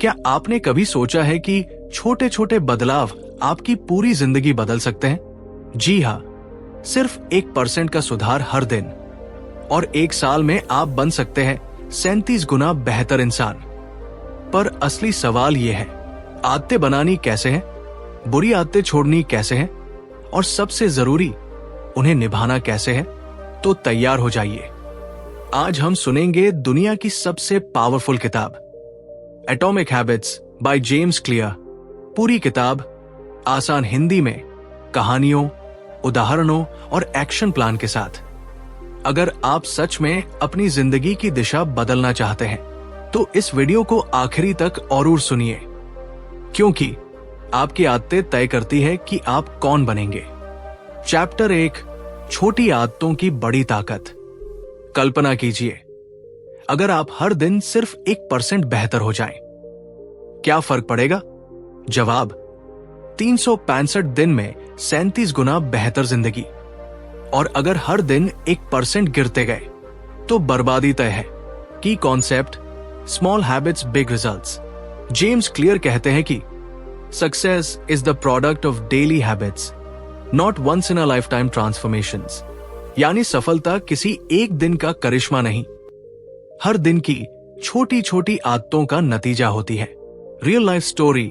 क्या आपने कभी सोचा है कि छोटे छोटे बदलाव आपकी पूरी जिंदगी बदल सकते हैं? जी हाँ, सिर्फ 1% का सुधार हर दिन और 1 साल में आप बन सकते हैं 37 गुना बेहतर इंसान। पर असली सवाल यह है, आदतें बनानी कैसे हैं, बुरी आदतें छोड़नी कैसे हैं और सबसे जरूरी, उन्हें निभाना कैसे है? तो तैयार हो जाइए। आज हम सुनेंगे दुनिया की सबसे पावरफुल किताब atomic habits by James clear. पूरी किताब आसान हिंदी में, कहानियों, उदाहरणों और एक्शन प्लान के साथ। अगर आप सच में अपनी जिंदगी की दिशा बदलना चाहते हैं तो इस वीडियो को आखिरी तक और सुनिए, क्योंकि आपकी आदतें तय करती है कि आप कौन बनेंगे। चैप्टर 1, छोटी आदतों की बड़ी ताकत। कल्पना कीजिए, अगर आप हर दिन सिर्फ 1% बेहतर हो जाएं, क्या फर्क पड़ेगा? जवाब, 365 दिन में 37 गुना बेहतर जिंदगी। और अगर हर दिन 1% गिरते गए तो बर्बादी तय है। की concept, small habits big results. James Clear कहते हैं कि success is the product of daily habits, not once in a life time transformations. यानी सफलता किसी एक दिन का करिश्मा नहीं, हर दिन की छोटी छोटी आदतों का नतीजा होती है। Real life story,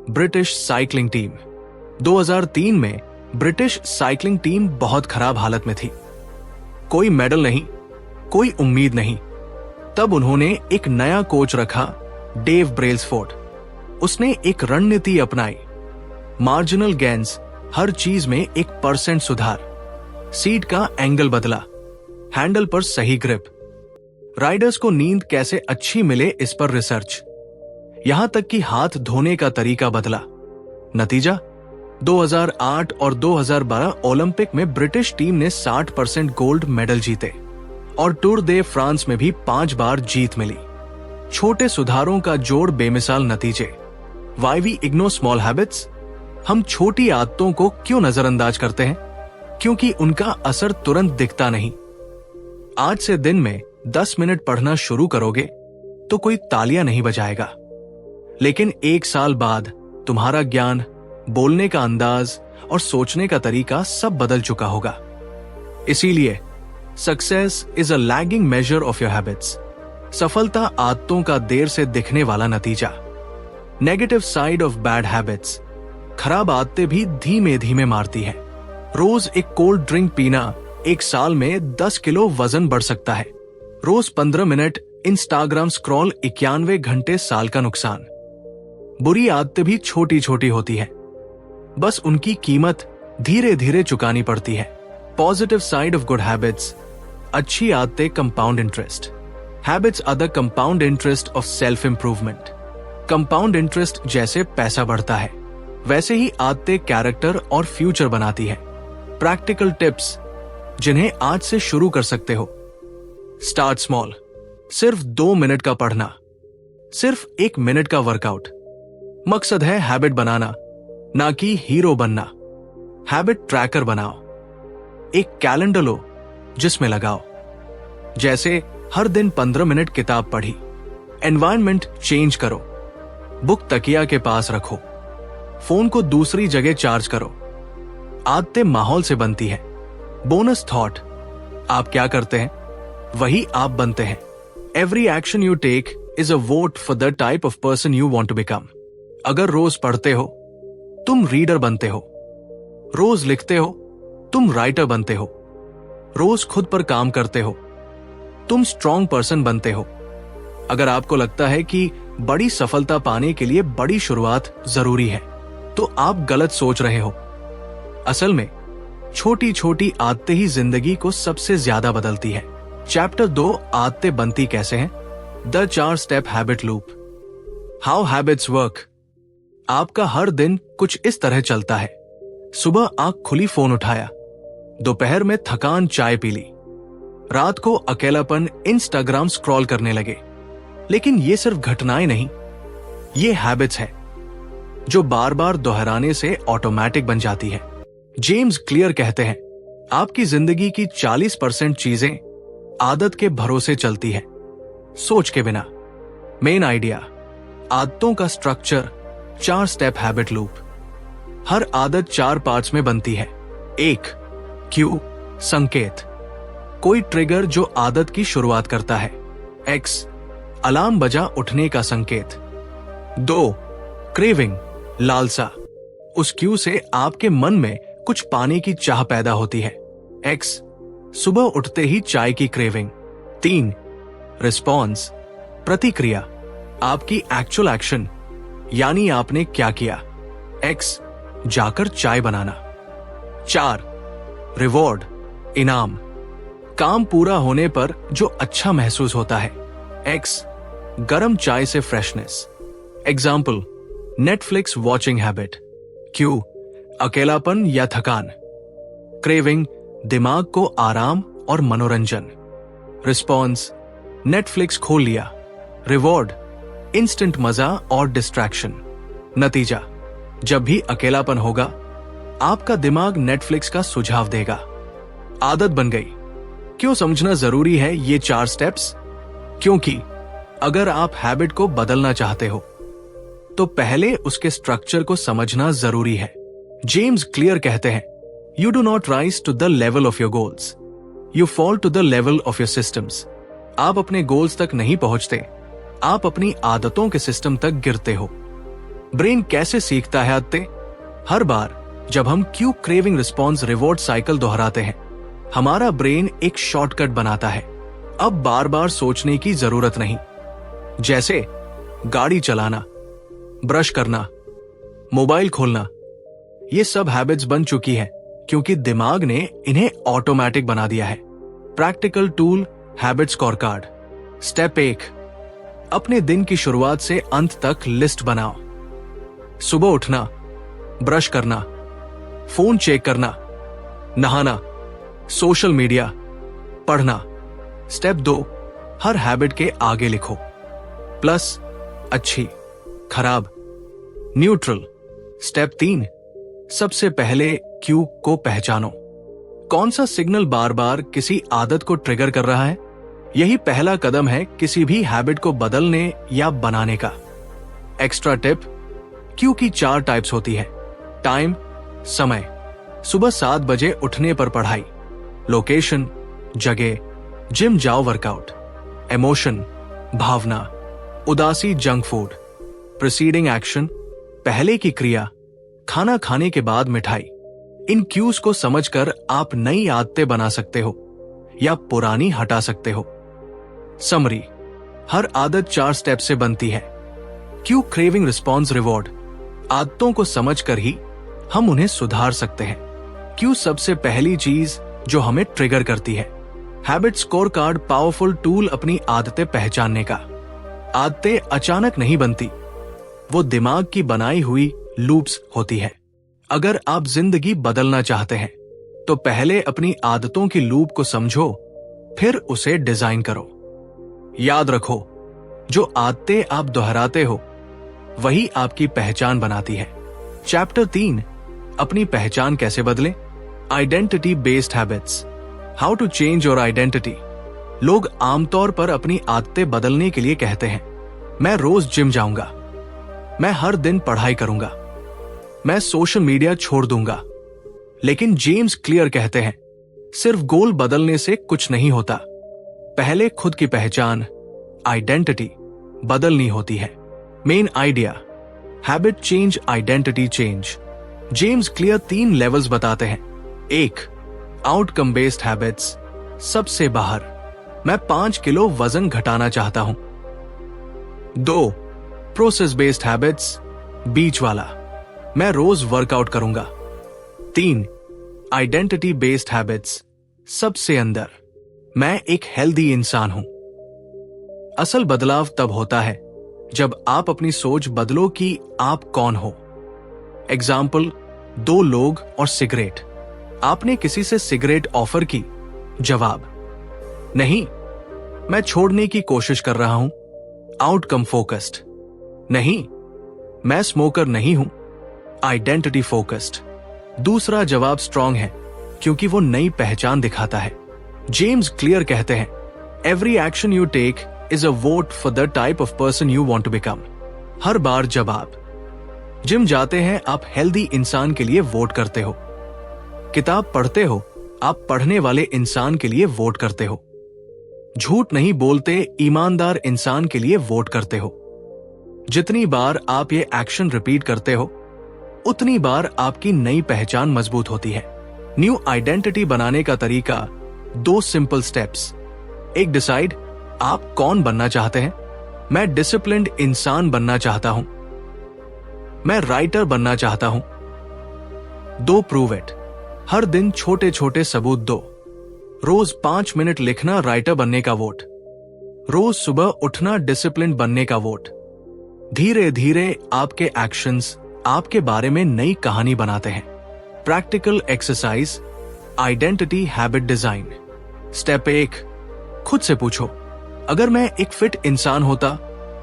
British cycling team. 2003 में ब्रिटिश साइकिलिंग टीम बहुत खराब हालत में थी। कोई मेडल नहीं, कोई उम्मीद नहीं। तब उन्होंने एक नया कोच रखा, डेव ब्रेल्सफोर्ड। उसने एक रणनीति अपनाई, मार्जिनल गेन्स, हर चीज में 1% सुधार। सीट का एंगल बदला, हैंडल पर सही ग्रिप, राइडर्स को नींद कैसे अच्छी मिले इस पर रिसर्च, यहां तक कि हाथ धोने का तरीका बदला। नतीजा, 2008 और 2012 ओलंपिक में ब्रिटिश टीम ने 60% गोल्ड मेडल जीते और टूर दे फ्रांस में भी 5 बार जीत मिली। छोटे सुधारों का जोड़, बेमिसाल नतीजे। Why we ignore small habits? हम छोटी आदतों को क्यों नजरअंदाज करते हैं? क्योंकि उनका असर तुरंत दिखता नहीं। आज से दिन में 10 मिनट पढ़ना शुरू करोगे तो कोई तालियां नहीं बजाएगा, लेकिन 1 साल बाद तुम्हारा ज्ञान, बोलने का अंदाज और सोचने का तरीका सब बदल चुका होगा। इसीलिए success is a lagging measure of your habits. सफलता आदतों का देर से दिखने वाला नतीजा। Negative side of bad habits. खराब आदतें भी धीमे धीमे मारती है। रोज एक कोल्ड ड्रिंक पीना 1 साल में 10 किलो वजन बढ़ सकता है। रोज 15 मिनट इंस्टाग्राम स्क्रॉल 91 घंटे साल का नुकसान। बुरी आदतें भी छोटी छोटी होती है, बस उनकी कीमत धीरे धीरे चुकानी पड़ती है। Positive side of good habits. अच्छी आदतें compound interest. Habits are the compound interest of self improvement. Compound interest जैसे पैसा बढ़ता है, वैसे ही आदतें कैरेक्टर और फ्यूचर बनाती है। प्रैक्टिकल टिप्स जिन्हें आज से शुरू कर सकते हो। Start small. सिर्फ 2 मिनट का पढ़ना, सिर्फ 1 मिनट का वर्कआउट। मकसद है हैबिट बनाना, ना कि हीरो बनना। हैबिट ट्रैकर बनाओ। एक कैलेंडर लो जिसमें लगाओ, जैसे हर दिन 15 मिनट किताब पढ़ी। एनवायरनमेंट चेंज करो, बुक तकिया के पास रखो, फोन को दूसरी जगह चार्ज करो। आदतें माहौल से बनती है। बोनस थॉट, आप क्या करते हैं वही आप बनते हैं। Every action you take is a vote for the type of person you want to become. अगर रोज पढ़ते हो, तुम रीडर बनते हो। रोज लिखते हो, तुम राइटर बनते हो। रोज खुद पर काम करते हो, तुम स्ट्रॉन्ग पर्सन बनते हो। अगर आपको लगता है कि बड़ी सफलता पाने के लिए बड़ी शुरुआत जरूरी है, तो आप गलत सोच रहे हो। असल में छोटी छोटी आदतें ही जिंदगी को सबसे ज्यादा बदलती है। चैप्टर 2, आदतें बनती कैसे हैं? The 4 step habit loop. How habits work. आपका हर दिन कुछ इस तरह चलता है। सुबह आंख खुली, फोन उठाया। दोपहर में थकान, चाय पी ली। रात को अकेलापन, इंस्टाग्राम स्क्रॉल करने लगे। लेकिन ये सिर्फ घटनाएं नहीं, ये हैबिट्स है जो बार बार दोहराने से ऑटोमेटिक बन जाती है। जेम्स क्लियर कहते हैं, आपकी जिंदगी की 40% चीजें आदत के भरोसे चलती है, सोच के बिना। मेन आइडिया, आदतों का स्ट्रक्चर 4 स्टेप हैबिट लूप। हर आदत 4 पार्ट्स में बनती है। 1. क्यू, संकेत, कोई ट्रिगर जो आदत की शुरुआत करता है। X, अलार्म बजा उठने का संकेत। 2. क्रेविंग, लालसा, उस क्यू से आपके मन में कुछ पाने की चाह पैदा होती है। X, सुबह उठते ही चाय की क्रेविंग। 3. रिस्पॉन्स, प्रतिक्रिया, आपकी एक्चुअल एक्शन, यानी आपने क्या किया। X, जाकर चाय बनाना। 4. रिवॉर्ड, इनाम, काम पूरा होने पर जो अच्छा महसूस होता है। X, गरम चाय से freshness. Example, Netflix watching habit. Q, अकेलापन या थकान। क्रेविंग, दिमाग को आराम और मनोरंजन। रिस्पॉन्स, नेटफ्लिक्स खोल लिया। रिवॉर्ड, इंस्टेंट मजा और डिस्ट्रैक्शन। नतीजा, जब भी अकेलापन होगा आपका दिमाग नेटफ्लिक्स का सुझाव देगा। आदत बन गई। क्यों समझना जरूरी है ये 4 स्टेप्स? क्योंकि अगर आप हैबिट को बदलना चाहते हो तो पहले उसके स्ट्रक्चर को समझना जरूरी है। जेम्स क्लियर कहते हैं, you do not rise to the level of your goals, you fall to the level of your systems. आप अपने गोल्स तक नहीं पहुंचते, आप अपनी आदतों के सिस्टम तक गिरते हो। ब्रेन कैसे सीखता है आदतें? हर बार जब हम Q, craving, response, reward cycle दोहराते हैं हमारा ब्रेन एक शॉर्टकट बनाता है। अब बार बार सोचने की जरूरत नहीं। जैसे गाड़ी चलाना, ब्रश करना, मोबाइल खोलना, ये सब हैबिट्स बन चुकी हैं क्योंकि दिमाग ने इन्हें ऑटोमेटिक बना दिया है। Practical tool, habit score card. Step 1, अपने दिन की शुरुआत से अंत तक लिस्ट बनाओ। सुबह उठना, ब्रश करना, फोन चेक करना, नहाना, सोशल मीडिया, पढ़ना। स्टेप 2, हर हैबिट के आगे लिखो। प्लस, अच्छी, खराब, न्यूट्रल। स्टेप 3, सबसे पहले क्यू को पहचानो। कौन सा सिग्नल बार बार किसी आदत को ट्रिगर कर रहा है? यही पहला कदम है किसी भी हैबिट को बदलने या बनाने का। एक्स्ट्रा टिप, क्यू की 4 टाइप्स होती है। टाइम, समय, सुबह 7 बजे उठने पर पढ़ाई। लोकेशन, जगह, जिम जाओ वर्कआउट। इमोशन, भावना, उदासी, जंक फूड। प्रीसीडिंग एक्शन, पहले की क्रिया, खाना खाने के बाद मिठाई। इन क्यूज को समझकर आप नई आदतें बना सकते हो या पुरानी हटा सकते हो। समरी, हर आदत 4 स्टेप से बनती है। Q, craving, response, reward. आदतों को समझकर ही हम उन्हें सुधार सकते हैं। क्यू सबसे पहली चीज जो हमें ट्रिगर करती है। Habit score card, powerful tool अपनी आदतें पहचानने का। आदतें अचानक नहीं बनती, वो दिमाग की बनाई हुई लूप्स होती है। अगर आप जिंदगी बदलना चाहते हैं तो पहले अपनी आदतों की लूप को समझो, फिर उसे डिजाइन करो। याद रखो, जो आदतें आप दोहराते हो वही आपकी पहचान बनाती है। चैप्टर 3, अपनी पहचान कैसे बदलें? Identity based habits, how to change your identity. लोग आमतौर पर अपनी आदतें बदलने के लिए कहते हैं, मैं रोज जिम जाऊंगा, मैं हर दिन पढ़ाई करूंगा, मैं सोशल मीडिया छोड़ दूंगा। लेकिन जेम्स क्लियर कहते हैं, सिर्फ गोल बदलने से कुछ नहीं होता। पहले खुद की पहचान, आइडेंटिटी बदलनी होती है। Main idea, habit change, identity change. James clear 3 levels बताते हैं। 1, आउटकम बेस्ड हैबिट्स, सबसे बाहर, मैं 5 किलो वजन घटाना चाहता हूं। 2, प्रोसेस बेस्ड हैबिट्स, बीच वाला, मैं रोज वर्कआउट करूंगा। 3, आइडेंटिटी बेस्ड हैबिट्स, सबसे अंदर, मैं एक हेल्दी इंसान हूं। असल बदलाव तब होता है जब आप अपनी सोच बदलो कि आप कौन हो। एग्जाम्पल, 2 लोग और सिगरेट। आपने किसी से सिगरेट ऑफर की, जवाब, नहीं, मैं छोड़ने की कोशिश कर रहा हूं। आउटकम फोकस्ड, नहीं, मैं स्मोकर नहीं हूं। आइडेंटिटी फोकस्ड, दूसरा जवाब स्ट्रांग है क्योंकि वो नई पहचान दिखाता है। जेम्स क्लियर कहते हैं, every action you take is a vote for the type of person you want to become. हर बार जब आप जिम जाते हैं, आप हेल्दी इंसान के लिए वोट करते हो। किताब पढ़ते हो, आप पढ़ने वाले इंसान के लिए वोट करते हो। झूठ नहीं बोलते, ईमानदार इंसान के लिए वोट करते हो। जितनी बार आप ये एक्शन रिपीट करते हो, उतनी बार आपकी नई पहचान मजबूत होती है। न्यू आइडेंटिटी बनाने का तरीका 2 सिंपल स्टेप्स। एक, डिसाइड आप कौन बनना चाहते हैं। मैं डिसिप्लिन्ड इंसान बनना चाहता हूं। मैं राइटर बनना चाहता हूं। 2, प्रूव इट। हर दिन छोटे छोटे सबूत दो। रोज 5 मिनट लिखना राइटर बनने का वोट। रोज सुबह उठना डिसिप्लिन बनने का वोट। धीरे धीरे आपके एक्शंस आपके बारे में नई कहानी बनाते हैं। Practical exercise, identity habit design. Step 1, खुद से पूछो, अगर मैं एक फिट इंसान होता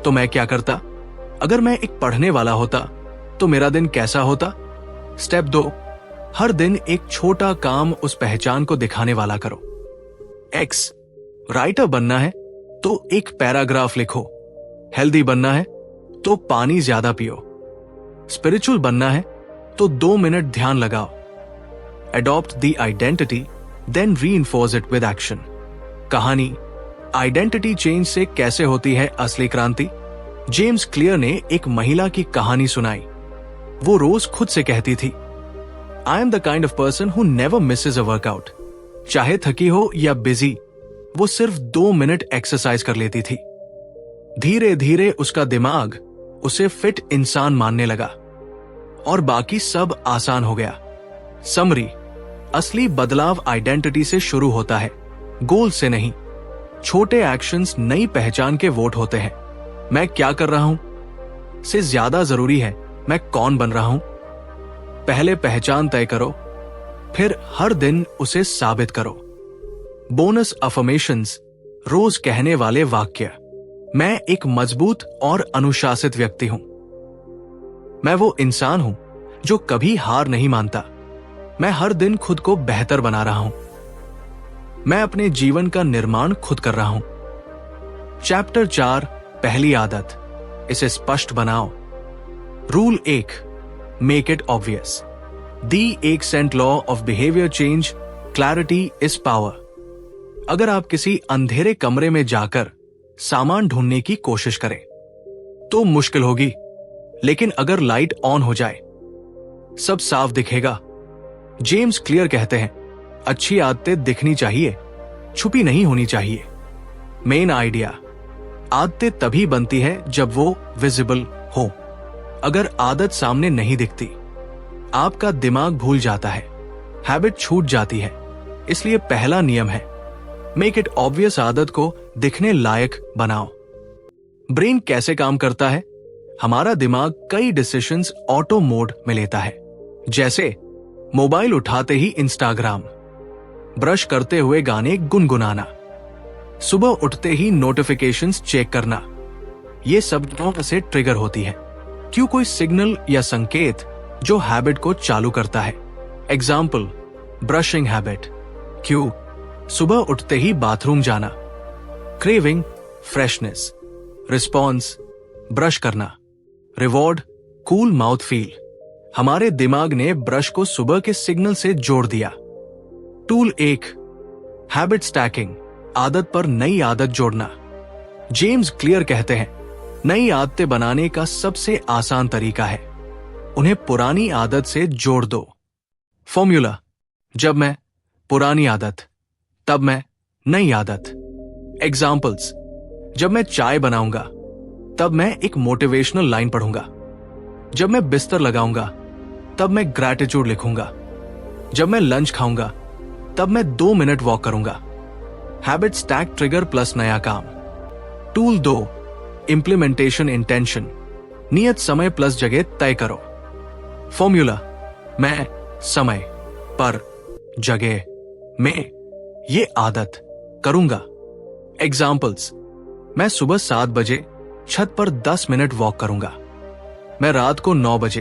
तो मैं क्या करता? अगर मैं एक पढ़ने वाला होता तो मेरा दिन कैसा होता? स्टेप 2, हर दिन एक छोटा काम उस पहचान को दिखाने वाला करो। X, राइटर बनना है तो एक पैराग्राफ लिखो। हेल्दी बनना है तो पानी ज्यादा पियो। स्पिरिचुअल बनना है तो 2 मिनट ध्यान लगाओ। Adopt the identity, then reinforce it with action. कहानी, आइडेंटिटी चेंज से कैसे होती है असली क्रांति। जेम्स क्लियर ने एक महिला की कहानी सुनाई। वो रोज खुद से कहती थी, I am the kind of person who never misses a workout. चाहे थकी हो या बिजी, वो सिर्फ 2 मिनट एक्सरसाइज कर लेती थी। धीरे धीरे उसका दिमाग उसे फिट इंसान मानने लगा और बाकी सब आसान हो गया। समरी, असली बदलाव आइडेंटिटी से शुरू होता है, गोल से नहीं। छोटे एक्शंस नई पहचान के वोट होते हैं। मैं क्या कर रहा हूं से ज्यादा जरूरी है मैं कौन बन रहा हूं। पहले पहचान तय करो, फिर हर दिन उसे साबित करो। बोनस अफर्मेशंस, रोज कहने वाले वाक्य। मैं एक मजबूत और अनुशासित व्यक्ति हूं। मैं वो इंसान हूं जो कभी हार नहीं मानता। मैं हर दिन खुद को बेहतर बना रहा हूं। मैं अपने जीवन का निर्माण खुद कर रहा हूं। चैप्टर 4, पहली आदत, इसे स्पष्ट बनाओ। Rule 1, make it obvious. The 1 सेंट law of behaviour change, clarity is power. अगर आप किसी अंधेरे कमरे में जाकर सामान ढूंढने की कोशिश करें तो मुश्किल होगी, लेकिन अगर लाइट ऑन हो जाए सब साफ दिखेगा। जेम्स क्लियर कहते हैं, अच्छी आदतें दिखनी चाहिए, छुपी नहीं होनी चाहिए। मेन आइडिया, आदतें तभी बनती है जब वो विजिबल हो। अगर आदत सामने नहीं दिखती, आपका दिमाग भूल जाता है, हैबिट छूट जाती है। इसलिए पहला नियम है, मेक इट ऑब्वियस। आदत को दिखने लायक बनाओ। ब्रेन कैसे काम करता है? हमारा दिमाग कई डिसीजंस ऑटो मोड में लेता है, जैसे मोबाइल उठाते ही इंस्टाग्राम, ब्रश करते हुए गाने गुनगुनाना, सुबह उठते ही नोटिफिकेशंस चेक करना। ये सब से ट्रिगर होती है। क्यों? कोई सिग्नल या संकेत जो हैबिट को चालू करता है। Example, brushing habit. क्यों? सुबह उठते ही बाथरूम जाना। Craving, freshness. रिस्पॉन्स, ब्रश करना। Reward, cool mouth feel. हमारे दिमाग ने ब्रश को सुबह के सिग्नल से जोड़ दिया। टूल 1, हैबिट स्टैकिंग, आदत पर नई आदत जोड़ना। जेम्स क्लियर कहते हैं, नई आदतें बनाने का सबसे आसान तरीका है उन्हें पुरानी आदत से जोड़ दो। फॉर्मूला, जब मैं पुरानी आदत, तब मैं नई आदत। एग्जाम्पल्स, जब मैं चाय बनाऊंगा तब मैं एक मोटिवेशनल लाइन पढ़ूंगा। जब मैं बिस्तर लगाऊंगा तब मैं ग्रैटिट्यूड लिखूंगा। जब मैं लंच खाऊंगा तब मैं 2 मिनट वॉक करूंगा। हैबिट स्टैक, ट्रिगर प्लस नया काम। टूल 2, इंप्लीमेंटेशन इंटेंशन, नियत समय प्लस जगह तय करो। फॉर्मूला, मैं समय पर जगह में ये आदत करूंगा। एग्जाम्पल्स, मैं सुबह 7 बजे छत पर 10 मिनट वॉक करूंगा। मैं रात को 9 बजे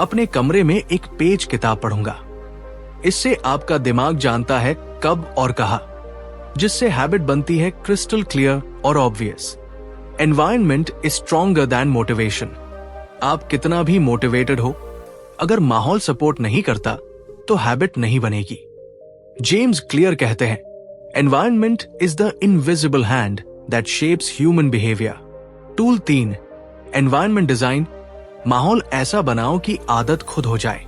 अपने कमरे में एक पेज किताब पढ़ूंगा। इससे आपका दिमाग जानता है कब और कहां, जिससे हैबिट बनती है क्रिस्टल क्लियर और obvious. Environment is stronger than motivation. आप कितना भी मोटिवेटेड हो, अगर माहौल सपोर्ट नहीं करता तो हैबिट नहीं बनेगी। जेम्स क्लियर कहते हैं, environment is the invisible hand that shapes human behaviour. Tool 3, environment design. माहौल ऐसा बनाओ कि आदत खुद हो जाए।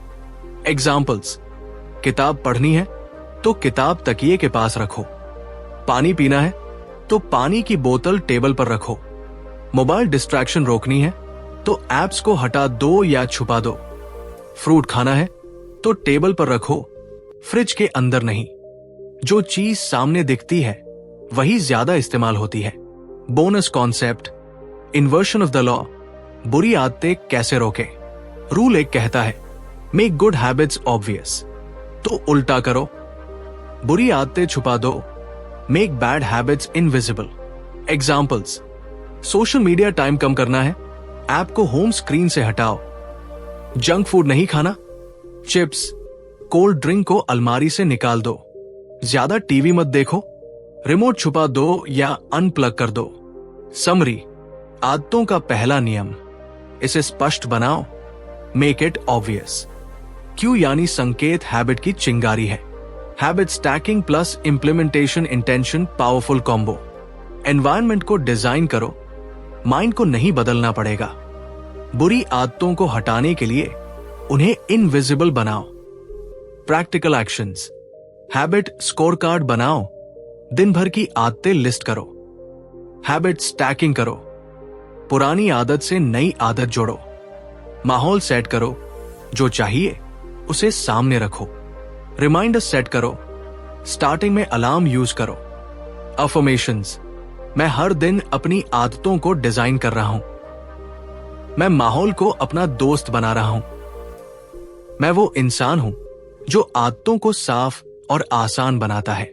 एग्जाम्पल्स, किताब पढ़नी है तो किताब तकिए के पास रखो। पानी पीना है तो पानी की बोतल टेबल पर रखो। मोबाइल डिस्ट्रैक्शन रोकनी है तो ऐप्स को हटा दो या छुपा दो। फ्रूट खाना है तो टेबल पर रखो, फ्रिज के अंदर नहीं। जो चीज सामने दिखती है वही ज्यादा इस्तेमाल होती है। Bonus concept, inversion of the law. बुरी आदतें कैसे रोकें? रूल 1 कहता है, मेक गुड हैबिट्स ऑब्वियस। तो उल्टा करो, बुरी आदतें छुपा दो, make bad habits invisible. Examples, social media time कम करना है, ऐप को होम स्क्रीन से हटाओ। जंक फूड नहीं खाना, चिप्स, कोल्ड ड्रिंक को अलमारी से निकाल दो। ज्यादा टीवी मत देखो, रिमोट छुपा दो या अनप्लग कर दो। समरी, आदतों का पहला नियम, इसे स्पष्ट बनाओ, मेक इट ऑब्वियस। क्यू यानी संकेत हैबिट की चिंगारी है। Habit stacking plus implementation intention powerful combo. Environment को डिजाइन करो, माइंड को नहीं बदलना पड़ेगा। बुरी आदतों को हटाने के लिए उन्हें इनविजिबल बनाओ। Practical actions, habit score card बनाओ, दिन भर की आदतें लिस्ट करो। हैबिट स्टैकिंग करो, पुरानी आदत से नई आदत जोड़ो। माहौल सेट करो, जो चाहिए उसे सामने रखो। रिमाइंडर सेट करो, स्टार्टिंग में अलार्म यूज करो। अफर्मेशंस, मैं हर दिन अपनी आदतों को डिजाइन कर रहा हूं। मैं माहौल को अपना दोस्त बना रहा हूं। मैं वो इंसान हूं जो आदतों को साफ और आसान बनाता है।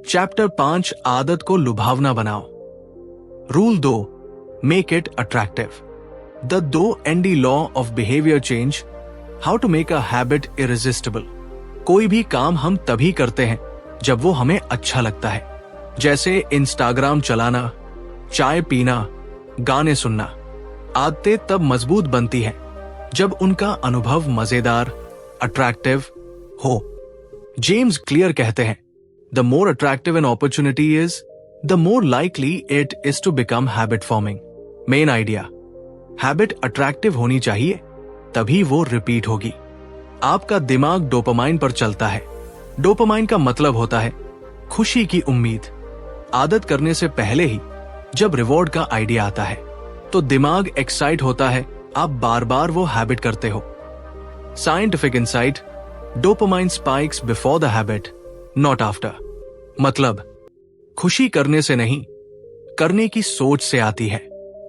चैप्टर 5, आदत को लुभावना बनाओ। Rule 2, make it attractive. The 2 ND law of behaviour change, how to make a habit irresistible. कोई भी काम हम तभी करते हैं जब वो हमें अच्छा लगता है, जैसे इंस्टाग्राम चलाना, चाय पीना, गाने सुनना। आदतें तब मजबूत बनती हैं जब उनका अनुभव मजेदार, अट्रैक्टिव हो। जेम्स क्लियर कहते हैं, the more attractive an opportunity is, the more likely it is to become habit forming. Main idea, habit attractive होनी चाहिए, तभी वो रिपीट होगी। आपका दिमाग डोपामाइन पर चलता है। डोपामाइन का मतलब होता है खुशी की उम्मीद। आदत करने से पहले ही जब रिवॉर्ड का आइडिया आता है तो दिमाग एक्साइट होता है, आप बार बार वो हैबिट करते हो। Scientific insight, dopamine spikes before the habit, not after. मतलब खुशी करने से नहीं, करने की सोच से आती है।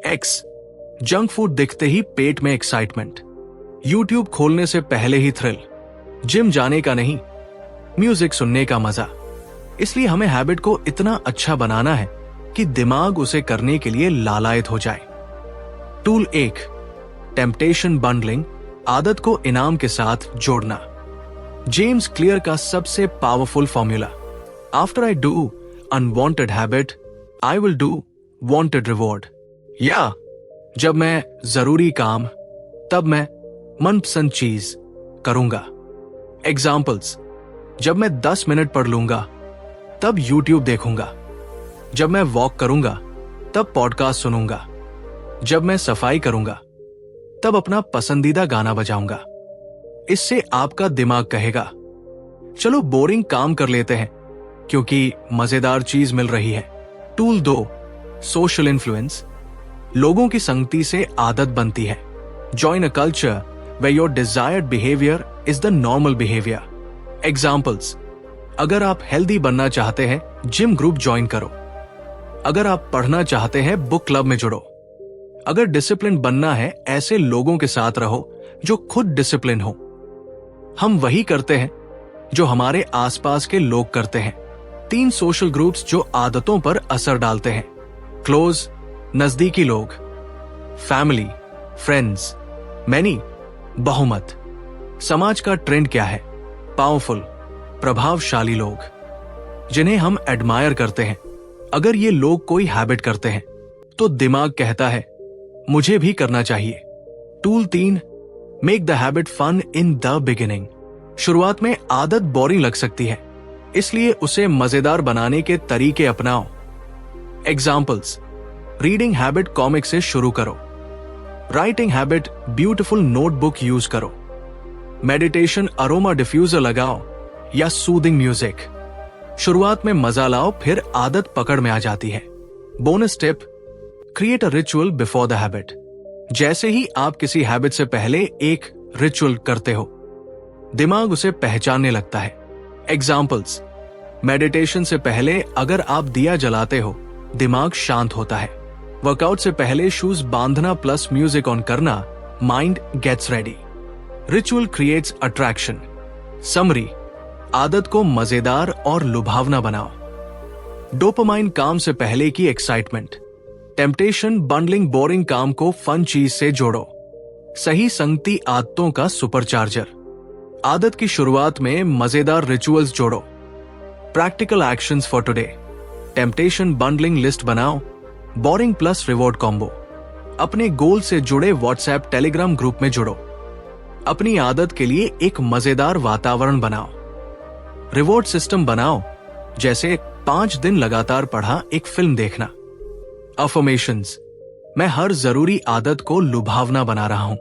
एक्स, जंक फूड दिखते ही पेट में एक्साइटमेंट, यूट्यूब खोलने से पहले ही थ्रिल, जिम जाने का नहीं, म्यूजिक सुनने का मजा। इसलिए हमें हैबिट को इतना अच्छा बनाना है कि दिमाग उसे करने के लिए लालायित हो जाए। टूल 1, टेम्पटेशन बंडलिंग, आदत को इनाम के साथ जोड़ना। जेम्स क्लियर का सबसे powerful formula, after I do unwanted habit, I will do wanted reward. या जब मैं जरूरी काम, तब मैं मनपसंद चीज करूंगा। एग्जाम्पल्स, जब मैं 10 मिनट पढ़ लूंगा तब यूट्यूब देखूंगा। जब मैं वॉक करूंगा तब पॉडकास्ट सुनूंगा। जब मैं सफाई करूंगा तब अपना पसंदीदा गाना बजाऊंगा। इससे आपका दिमाग कहेगा, चलो बोरिंग काम कर लेते हैं क्योंकि मजेदार चीज मिल रही है। टूल 2, सोशल इन्फ्लुएंस, लोगों की संगति से आदत बनती है। Join a culture where your desired behavior is the normal behavior. Examples, अगर आप हेल्दी बनना चाहते हैं, जिम ग्रुप ज्वाइन करो। अगर आप पढ़ना चाहते हैं, बुक क्लब में जुड़ो। अगर डिसिप्लिन बनना है, ऐसे लोगों के साथ रहो जो खुद डिसिप्लिन हो। हम वही करते हैं जो हमारे आसपास के लोग करते हैं। 3 सोशल ग्रुप्स जो आदतों पर असर डालते हैं। क्लोज, नजदीकी लोग, फैमिली, फ्रेंड्स, मैनी, बहुमत। समाज का ट्रेंड क्या है? पावरफुल, प्रभावशाली लोग जिन्हें हम एडमायर करते हैं। अगर ये लोग कोई हैबिट करते हैं तो दिमाग कहता है मुझे भी करना चाहिए। Tool 3, make the habit fun in the beginning. शुरुआत में आदत बोरिंग लग सकती है, इसलिए उसे मजेदार बनाने के तरीके अपनाओ। एग्जाम्पल्स: रीडिंग हैबिट कॉमिक से शुरू करो। Writing habit beautiful notebook use करो। मेडिटेशन अरोमा डिफ्यूजर लगाओ या सूदिंग म्यूजिक। शुरुआत में मजा लाओ, फिर आदत पकड़ में आ जाती है। Bonus tip: create a ritual before the habit. जैसे ही आप किसी हैबिट से पहले एक रिचुअल करते हो, दिमाग उसे पहचानने लगता है। एग्जाम्पल्स: मेडिटेशन से पहले अगर आप दिया जलाते हो, दिमाग शांत होता है। वर्कआउट से पहले शूज बांधना प्लस म्यूजिक ऑन करना, mind gets ready. Ritual creates attraction. Summary: आदत को मजेदार और लुभावना बनाओ। डोपामाइन काम से पहले की एक्साइटमेंट। टेम्पटेशन बंडलिंग बोरिंग काम को फन चीज से जोड़ो। सही संगति आदतों का सुपरचार्जर। आदत की शुरुआत में मजेदार रिचुअल्स जोड़ो। Practical actions for today. Temptation bundling list बनाओ। Boring plus reward combo. अपने गोल से जुड़े व्हाट्सएप टेलीग्राम ग्रुप में जुड़ो। अपनी आदत के लिए एक मजेदार वातावरण बनाओ। रिवॉर्ड सिस्टम बनाओ, जैसे 5 दिन लगातार पढ़ा एक फिल्म देखना। अफर्मेशंस: मैं हर जरूरी आदत को लुभावना बना रहा हूं।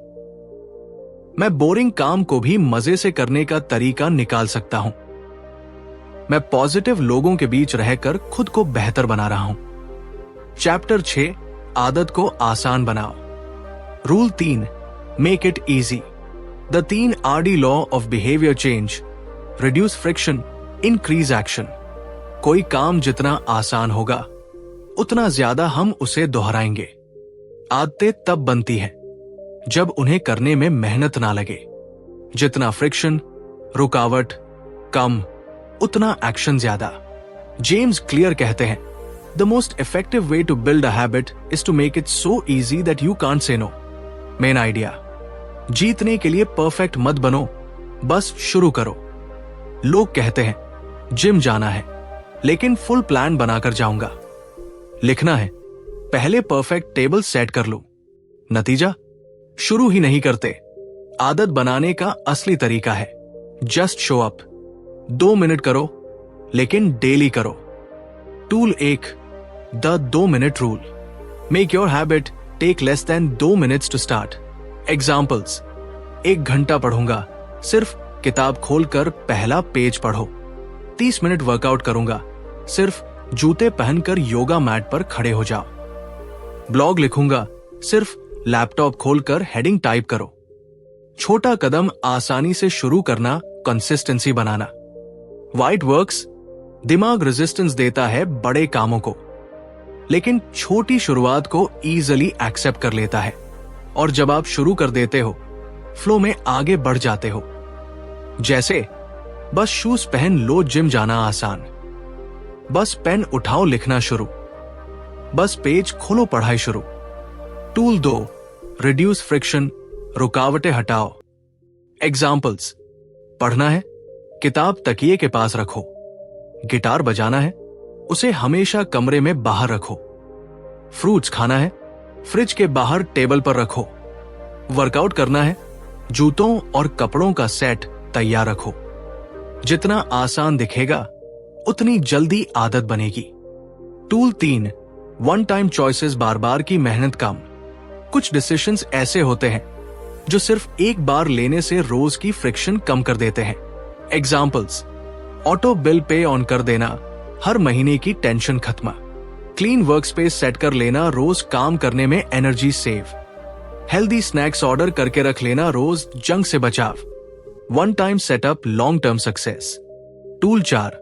मैं बोरिंग काम को भी मजे से करने का तरीका निकाल सकता हूं। मैं पॉजिटिव लोगों के बीच रहकर खुद को बेहतर बना रहा हूं। चैप्टर 6, आदत को आसान बनाओ। Rule 3, make it easy. The 3 RD law of behaviour change: reduce friction, increase action. कोई काम जितना आसान होगा, उतना ज्यादा हम उसे दोहराएंगे। आदतें तब बनती हैं जब उन्हें करने में मेहनत ना लगे। जितना फ्रिक्शन, रुकावट कम, उतना एक्शन ज्यादा। जेम्स क्लियर कहते हैं, the most effective way to build a habit is to make it so easy that you can't say no. Main idea: जीतने के लिए परफेक्ट मत बनो, बस शुरू करो। लोग कहते हैं जिम जाना है, लेकिन फुल प्लान बनाकर जाऊंगा। लिखना है, पहले परफेक्ट टेबल सेट कर लो। नतीजा: शुरू ही नहीं करते। आदत बनाने का असली तरीका है जस्ट शो अप। 2 मिनट करो, लेकिन डेली करो। Tool 1, the 2 minute rule. Make your habit take less than 2 minutes to start. Examples: 1 घंटा पढ़ूंगा, सिर्फ किताब खोलकर पहला पेज पढ़ो। 30 मिनट वर्कआउट करूंगा, सिर्फ जूते पहनकर योगा मैट पर खड़े हो जाओ। ब्लॉग लिखूंगा, सिर्फ लैपटॉप खोलकर हेडिंग टाइप करो। छोटा कदम आसानी से शुरू करना, कंसिस्टेंसी बनाना। वाइट वर्क्स: दिमाग रेजिस्टेंस देता है बड़े कामों को, लेकिन छोटी शुरुआत को इजीली एक्सेप्ट कर लेता है। और जब आप शुरू कर देते हो, फ्लो में आगे बढ़ जाते हो। जैसे बस शूज पहन लो, जिम जाना आसान। बस पेन उठाओ, लिखना शुरू। बस पेज खोलो, पढ़ाई शुरू। टूल 2, रिड्यूस फ्रिक्शन, रुकावटें हटाओ। एग्जाम्पल्स: पढ़ना है, किताब तकिए के पास रखो। गिटार बजाना है, उसे हमेशा कमरे में बाहर रखो। फ्रूट्स खाना है, फ्रिज के बाहर टेबल पर रखो। वर्कआउट करना है, जूतों और कपड़ों का सेट तैयार रखो। जितना आसान दिखेगा, उतनी जल्दी आदत बनेगी। टूल 3, वन टाइम चॉइसेस, बार बार की मेहनत कम। कुछ डिसीजंस ऐसे होते हैं जो सिर्फ एक बार लेने से रोज की फ्रिक्शन कम कर देते हैं। Examples: auto bill pay on कर देना, हर महीने की टेंशन खत्म। क्लीन वर्कस्पेस सेट कर लेना, रोज काम करने में energy save. Healthy snacks order करके रख लेना, रोज जंक से बचाव। One time setup, long term success. Tool 4,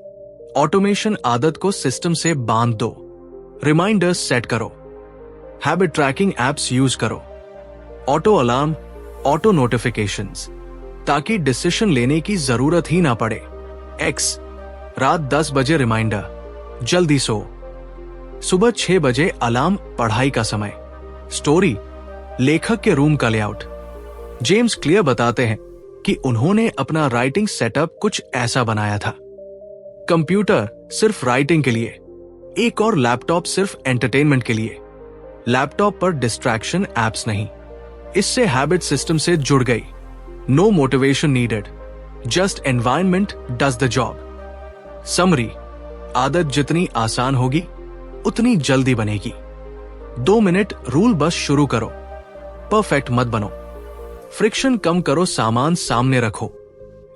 automation, आदत को सिस्टम से बांध दो। रिमाइंडर्स सेट करो। हैबिट ट्रैकिंग एप्स यूज करो। ऑटो अलार्म, ऑटो नोटिफिकेशंस, ताकि डिसीजन लेने की जरूरत ही ना पड़े। एक्स, रात 10 बजे रिमाइंडर, जल्दी सो। सुबह 6 बजे अलार्म, पढ़ाई का समय। स्टोरी, लेखक के रूम का लेआउट। जेम्स क्लियर बताते हैं कि उन्होंने अपना राइटिंग सेटअप कुछ ऐसा बनाया था। कंप्यूटर सिर्फ राइटिंग के लिए, एक और लैपटॉप सिर्फ एंटरटेनमेंट के लिए। लैपटॉप पर डिस्ट्रैक्शन एप्स नहीं। इससे हैबिट सिस्टम से जुड़ गई। No motivation needed, just environment does the job. Summary, आदत जितनी आसान होगी उतनी जल्दी बनेगी। 2 मिनट रूल बस शुरू करो, परफेक्ट मत बनो। फ्रिक्शन कम करो, सामान सामने रखो।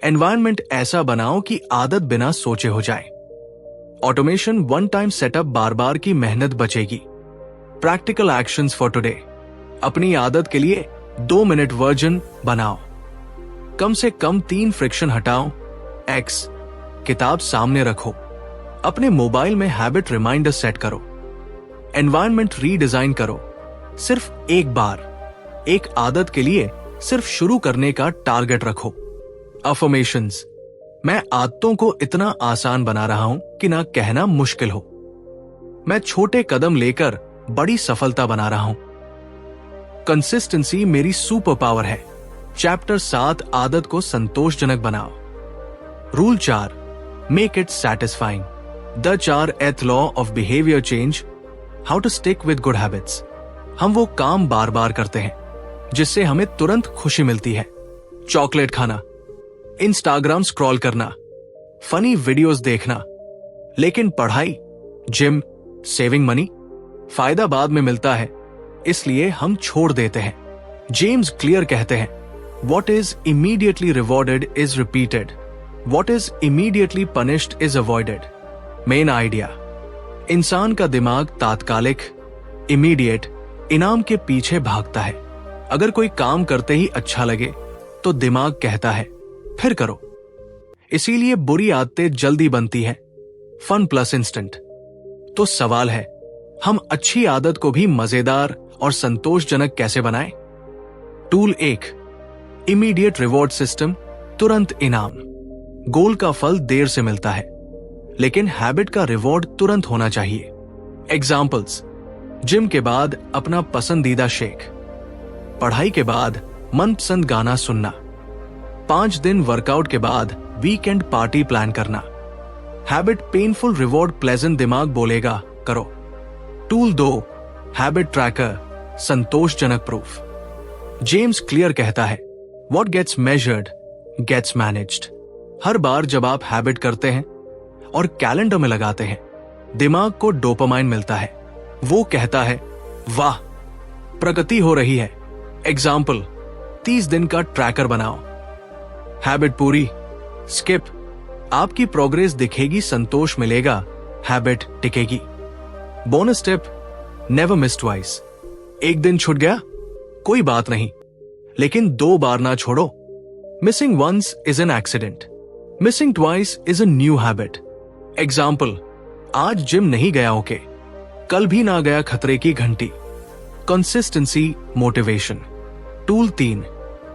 एनवायरनमेंट ऐसा बनाओ कि आदत बिना सोचे हो जाए। ऑटोमेशन, वन टाइम सेटअप, बार बार की मेहनत बचेगी। प्रैक्टिकल एक्शंस फॉर टुडे, अपनी आदत के लिए 2 मिनट वर्जन बनाओ। कम से कम 3 फ्रिक्शन हटाओ। एक्स, किताब सामने रखो। अपने मोबाइल में हैबिट रिमाइंडर सेट करो। एनवायरनमेंट रीडिजाइन करो। सिर्फ एक बार, एक आदत के लिए सिर्फ शुरू करने का टारगेट रखो। अफर्मेशंस, मैं आदतों को इतना आसान बना रहा हूं कि ना कहना मुश्किल हो। मैं छोटे कदम लेकर बड़ी सफलता बना रहा हूं। कंसिस्टेंसी मेरी सुपर पावर है। चैप्टर 7, आदत को संतोषजनक बनाओ। Rule 4, make it satisfying. The 4th law of behaviour change, how to stick with good habits. हम वो काम बार बार करते हैं जिससे हमें तुरंत खुशी मिलती है। चॉकलेट खाना, इंस्टाग्राम स्क्रॉल करना, फनी वीडियोस देखना। लेकिन पढ़ाई, जिम, सेविंग मनी, फायदा बाद में मिलता है, इसलिए हम छोड़ देते हैं। जेम्स क्लियर कहते हैं, What is immediately rewarded is repeated. What is immediately punished is avoided. Main idea, इंसान का दिमाग तात्कालिक, इमीडिएट इनाम के पीछे भागता है। अगर कोई काम करते ही अच्छा लगे तो दिमाग कहता है फिर करो। इसीलिए बुरी आदतें जल्दी बनती हैं, फन प्लस इंस्टेंट। तो सवाल है, हम अच्छी आदत को भी मजेदार और संतोषजनक कैसे बनाएं? टूल 1, इमीडिएट रिवॉर्ड सिस्टम, तुरंत इनाम। गोल का फल देर से मिलता है, लेकिन हैबिट का रिवॉर्ड तुरंत होना चाहिए। एग्जाम्पल्स, जिम के बाद अपना पसंदीदा शेक, पढ़ाई के बाद मनपसंद गाना सुनना, 5 दिन वर्कआउट के बाद वीकेंड पार्टी प्लान करना। हैबिट पेनफुल, रिवॉर्ड प्लेजेंट, दिमाग बोलेगा करो। टूल 2, हैबिट ट्रैकर, संतोषजनक प्रूफ। जेम्स क्लियर कहता है, What gets measured gets managed। हर बार जब आप हैबिट करते हैं और कैलेंडर में लगाते हैं, दिमाग को डोपामाइन मिलता है। वो कहता है वाह, प्रगति हो रही है। एग्जाम्पल, 30 दिन का ट्रैकर बनाओ। हैबिट पूरी, स्किप, आपकी प्रोग्रेस दिखेगी, संतोष मिलेगा, हैबिट टिकेगी। Bonus tip, never miss twice. एक दिन छूट गया कोई बात नहीं, लेकिन 2 बार ना छोड़ो। Missing once is an accident, missing twice is a new habit. Example, आज जिम नहीं गया ओके, कल भी ना गया खतरे की घंटी। Consistency, motivation. Tool 3,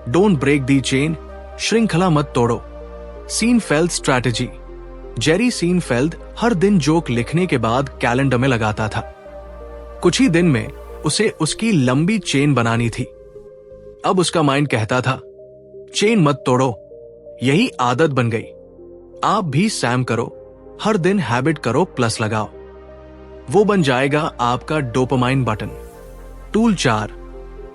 don't break the chain, श्रृंखला मत तोड़ो। Seinfeld strategy. जेरी सीनफेल्ड हर दिन जोक लिखने के बाद कैलेंडर में लगाता था। कुछ ही दिन में उसे उसकी लंबी चेन बनानी थी। अब उसका माइंड कहता था चेन मत तोड़ो, यही आदत बन गई। आप भी सैम करो, हर दिन हैबिट करो, प्लस लगाओ, वो बन जाएगा आपका dopamine button. Tool 4,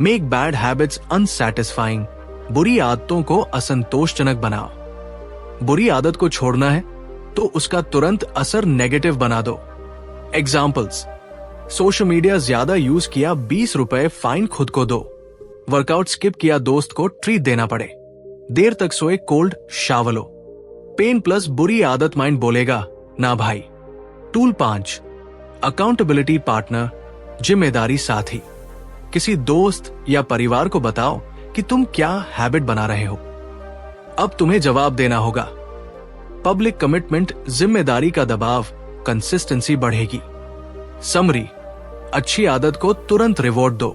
make bad habits unsatisfying, बुरी आदतों को असंतोषजनक बनाओ। बुरी आदत को छोड़ना है तो उसका तुरंत असर नेगेटिव बना दो। एग्जाम्पल्स, सोशल मीडिया ज्यादा यूज किया, 20 रुपए फाइन खुद को दो। वर्कआउट स्किप किया, दोस्त को ट्रीट देना पड़े। देर तक सोए, कोल्ड शावर लो। पेन प्लस बुरी आदत, माइंड बोलेगा ना भाई। टूल 5, अकाउंटेबिलिटी पार्टनर, जिम्मेदारी साथी। किसी दोस्त या परिवार को बताओ कि तुम क्या हैबिट बना रहे हो, अब तुम्हें जवाब देना होगा। पब्लिक कमिटमेंट, जिम्मेदारी का दबाव, कंसिस्टेंसी बढ़ेगी। समरी, अच्छी आदत को तुरंत रिवॉर्ड दो।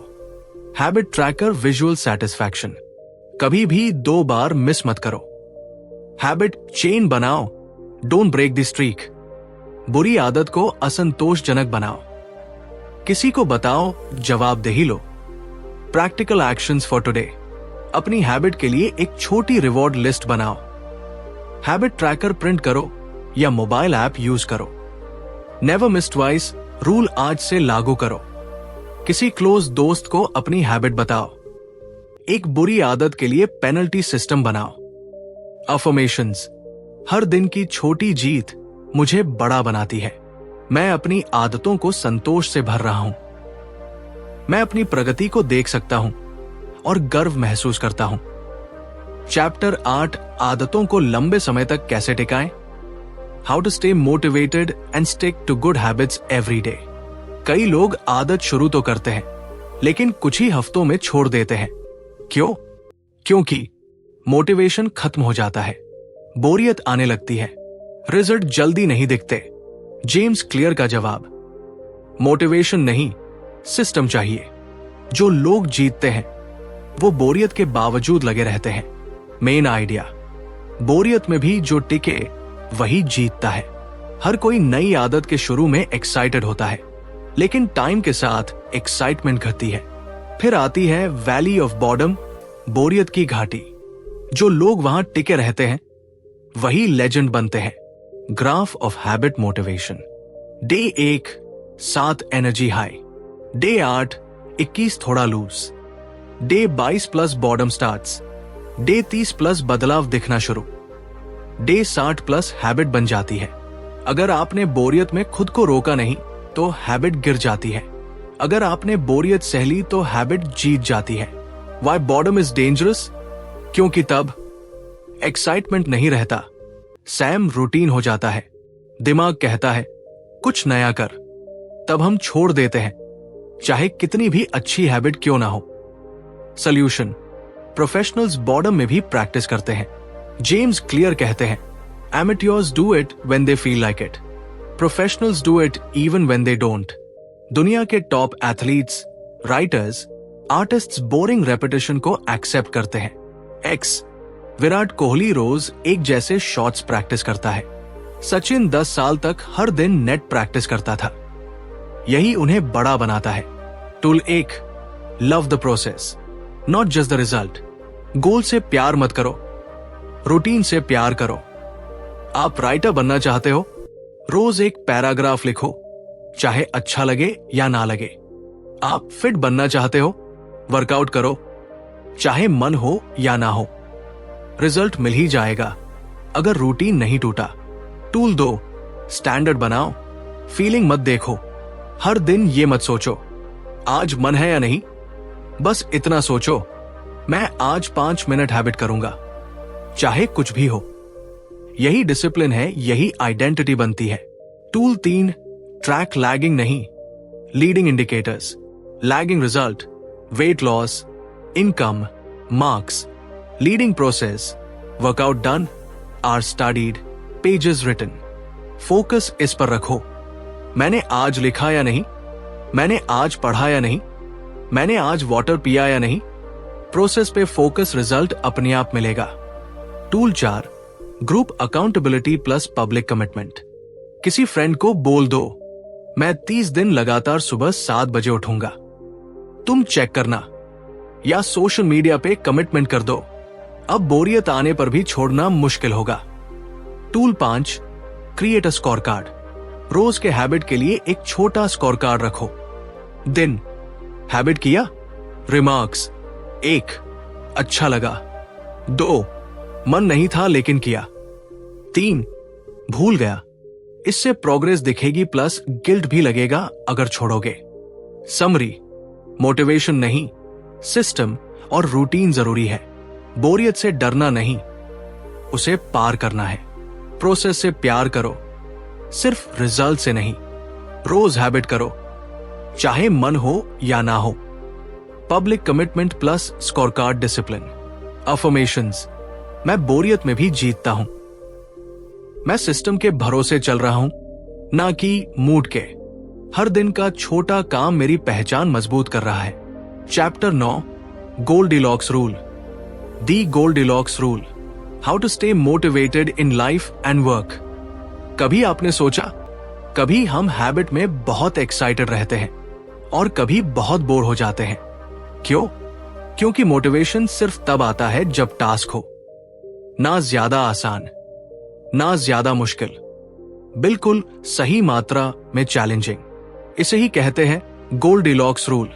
हैबिट ट्रैकर, विजुअल सैटिस्फैक्शन, कभी भी 2 बार मिस मत करो। हैबिट चेन बनाओ, डोंट ब्रेक द स्ट्रीक। बुरी आदत को असंतोषजनक बनाओ। किसी को बताओ, जवाबदेही लो। प्रैक्टिकल एक्शंस फॉर टुडे, अपनी हैबिट के लिए एक छोटी रिवॉर्ड लिस्ट बनाओ। हैबिट ट्रैकर प्रिंट करो या मोबाइल ऐप यूज करो। नेवर मिस ट्वाइस, रूल आज से लागू करो। किसी क्लोज दोस्त को अपनी हैबिट बताओ। एक बुरी आदत के लिए पेनल्टी सिस्टम बनाओ। अफर्मेशंस, हर दिन की छोटी जीत मुझे बड़ा बनाती है। मैं अपनी आदतों को संतोष से भर रहा हूं। मैं अपनी प्रगति को देख सकता हूं और गर्व महसूस करता हूं। चैप्टर 8, आदतों को लंबे समय तक कैसे टिकाएं? How to stay motivated and stick to good habits every day. कई लोग आदत शुरू तो करते हैं, लेकिन कुछ ही हफ्तों में छोड़ देते हैं। क्यों? क्योंकि मोटिवेशन खत्म हो जाता है, बोरियत आने लगती है, रिजल्ट जल्दी नहीं दिखते। जेम्स क्लियर का जवाब, मोटिवेशन नहीं, सिस्टम चाहिए। जो लोग जीतते हैं वो बोरियत के बावजूद लगे रहते हैं। मेन आइडिया, बोरियत में भी जो टिके वही जीतता है। हर कोई नई आदत के शुरू में एक्साइटेड होता है, लेकिन टाइम के साथ एक्साइटमेंट घटती है। फिर आती है वैली ऑफ बॉर्डम, बोरियत की घाटी। जो लोग वहां टिके रहते हैं वही लेजेंड बनते हैं। Graph of habit motivation. Day 1 7 energy high, day 8 21 थोड़ा loose, day 22 plus boredom starts, day 30 plus बदलाव दिखना शुरू, डे 60 प्लस हैबिट बन जाती है। अगर आपने बोरियत में खुद को रोका नहीं तो हैबिट गिर जाती है। अगर आपने बोरियत सह ली तो हैबिट जीत जाती है। Why boredom is dangerous? क्योंकि तब एक्साइटमेंट नहीं रहता, सैम रूटीन हो जाता है, दिमाग कहता है कुछ नया कर, तब हम छोड़ देते हैं, चाहे कितनी भी अच्छी हैबिट क्यों ना हो। सॉल्यूशन, प्रोफेशनल्स बॉर्डम में भी प्रैक्टिस करते हैं। जेम्स क्लियर कहते हैं, amateurs do it when they feel like it, professionals do it even when they don't. दुनिया के top athletes, writers, artists boring repetition को एक्सेप्ट करते हैं। एक्स, विराट कोहली रोज एक जैसे शॉट्स प्रैक्टिस करता है। सचिन 10 साल तक हर दिन नेट प्रैक्टिस करता था। यही उन्हें बड़ा बनाता है। Tool 1, love the process, not just the result. Goal से प्यार मत करो, रूटीन से प्यार करो। आप राइटर बनना चाहते हो? रोज एक पैराग्राफ लिखो, चाहे अच्छा लगे या ना लगे। आप फिट बनना चाहते हो? वर्कआउट करो, चाहे मन हो या ना हो। रिजल्ट मिल ही जाएगा अगर रूटीन नहीं टूटा। टूल 2, स्टैंडर्ड बनाओ, फीलिंग मत देखो। हर दिन ये मत सोचो आज मन है या नहीं, बस इतना सोचो मैं आज 5 मिनट हैबिट करूंगा, चाहे कुछ भी हो। यही डिसिप्लिन है, यही आइडेंटिटी बनती है। टूल 3, ट्रैक लैगिंग नहीं, leading indicators, lagging result, weight loss, income, marks, leading process, workout done, are studied, pages written. Focus इस पर रखो, मैंने आज लिखा या नहीं, मैंने आज पढ़ा या नहीं, मैंने आज वाटर पिया या नहीं। प्रोसेस पे फोकस, रिजल्ट अपने आप मिलेगा। Tool 4, group accountability plus public commitment. किसी फ्रेंड को बोल दो, मैं 30 दिन लगातार सुबह 7 बजे उठूंगा, तुम चेक करना। या सोशल मीडिया पे कमिटमेंट कर दो, अब बोरियत आने पर भी छोड़ना मुश्किल होगा। Tool 5, create a score card. रोज के हैबिट के लिए एक छोटा स्कोर कार्ड रखो। दिन, हैबिट किया, रिमार्क्स, 1, अच्छा लगा, 2, मन नहीं था लेकिन किया, 3, भूल गया। इससे प्रोग्रेस दिखेगी प्लस गिल्ट भी लगेगा अगर छोड़ोगे। समरी, मोटिवेशन नहीं, सिस्टम और रूटीन जरूरी है। बोरियत से डरना नहीं, उसे पार करना है। प्रोसेस से प्यार करो, सिर्फ रिजल्ट से नहीं। रोज हैबिट करो, चाहे मन हो या ना हो। Public commitment plus score card discipline. Affirmations, मैं बोरियत में भी जीतता हूं, मैं सिस्टम के भरोसे चल रहा हूं, ना कि मूड के। हर दिन का छोटा काम मेरी पहचान मजबूत कर रहा है। Chapter 9, Goldilocks rule. The Goldilocks rule, how to stay motivated in life and work. कभी आपने सोचा, कभी हम हैबिट में बहुत एक्साइटेड रहते हैं और कभी बहुत बोर हो जाते हैं। क्यों? क्योंकि मोटिवेशन सिर्फ तब आता है जब टास्क हो, ना ज्यादा आसान, ना ज्यादा मुश्किल, बिल्कुल सही मात्रा में चैलेंजिंग। इसे ही कहते हैं गोल्डिलॉक्स रूल।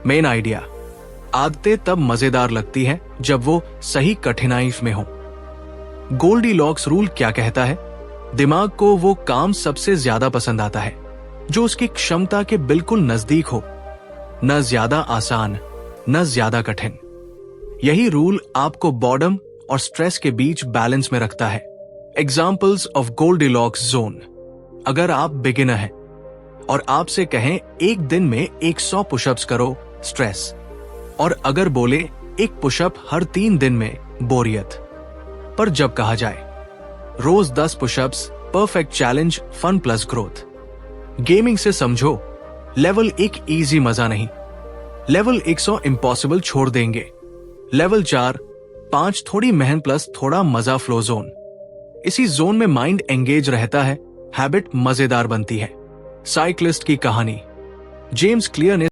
मेन आइडिया, आदतें तब मजेदार लगती हैं जब वो सही कठिनाई में हो। गोल्डीलॉक्स रूल क्या कहता है? दिमाग को वो काम सबसे ज्यादा पसंद आता है जो उसकी क्षमता के बिल्कुल नजदीक हो, न ज्यादा आसान न ज्यादा कठिन। यही रूल आपको बॉर्डम और स्ट्रेस के बीच बैलेंस में रखता है। Examples of Goldilocks zone. अगर आप बिगिनर हैं और आपसे कहें एक दिन में 100 पुशअप्स करो, स्ट्रेस। और अगर बोले एक पुशअप हर 3 दिन में, बोरियत। पर जब कहा जाए रोज 10 pushups, perfect challenge, fun plus growth. Gaming से समझो, लेवल 1 इजी मजा नहीं, लेवल 100 इम्पॉसिबल छोड़ देंगे, लेवल 4 5 थोड़ी मेहनत प्लस थोड़ा मजा, फ्लो जोन। इसी जोन में माइंड एंगेज रहता है, हैबिट मजेदार बनती है। साइक्लिस्ट की कहानी। जेम्स क्लियर ने